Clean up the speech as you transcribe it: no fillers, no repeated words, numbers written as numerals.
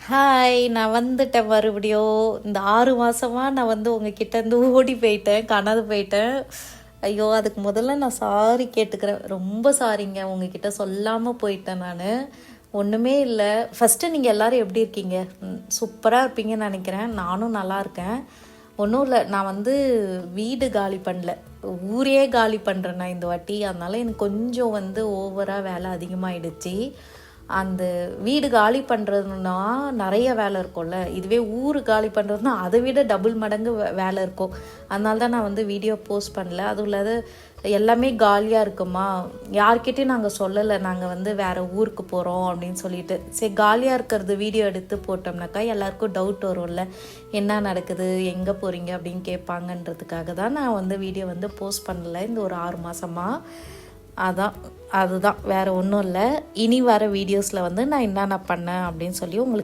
Hi, நான் வந்துட்டேன் மறுபடியும். இந்த 6 மாசமா நான் வந்து உங்ககிட்ட இருந்து ஓடி போயிட்டேன், காணாது போயிட்டேன். ஐயோ! அதுக்கு முதல்ல நான் சாரி கேட்டுக்கிறேன். ரொம்ப சாரிங்க. உங்ககிட்ட சொல்லாம போயிட்டேன் நானு. ஒண்ணுமே இல்ல. ஃபர்ஸ்ட்டு நீங்க எல்லாரும் எப்படி இருக்கீங்க? சூப்பரா இருப்பீங்கன்னு நெனைக்கிறேன். நானும் நல்லா இருக்கேன். ஒன்றும் இல்லை, நான் வந்து வீடு காலி பண்ணல, ஊரே காலி பண்ணுறேன் நான் இந்த வாட்டி. அதனால எனக்கு கொஞ்சம் வந்து ஓவராக வேலை அதிகமாகிடுச்சு. அந்த வீடு காலி பண்ணுறதுனா நிறைய வேலை இருக்கும்ல, இதுவே ஊர் காலி பண்ணுறதுனா அதை விட டபுள் மடங்கு வேலை இருக்கும். அதனால தான் நான் வந்து வீடியோ போஸ்ட் பண்ணல. அதுவும் இல்லாத எல்லாமே காலியாக இருக்குமா, யார்கிட்டையும் நாங்கள் சொல்லலை நாங்கள் வந்து வேறு ஊருக்கு போகிறோம் அப்படின்னு சொல்லிட்டு. சரி, காலியாக இருக்கிறது வீடியோ எடுத்து போட்டோம்னாக்கா எல்லாருக்கும் டவுட் வரும்ல, என்ன நடக்குது, எங்கே போகிறீங்க அப்படின்னு கேட்பாங்கன்றதுக்காக தான் நான் வந்து வீடியோ வந்து போஸ்ட் பண்ணலை இந்த ஒரு 6 மாதமாக. அதுதான் வேறு ஒன்றும் இல்லை. இனி வர வீடியோஸில் வந்து நான் என்னென்ன பண்ணேன் அப்படின்னு சொல்லி உங்களுக்கு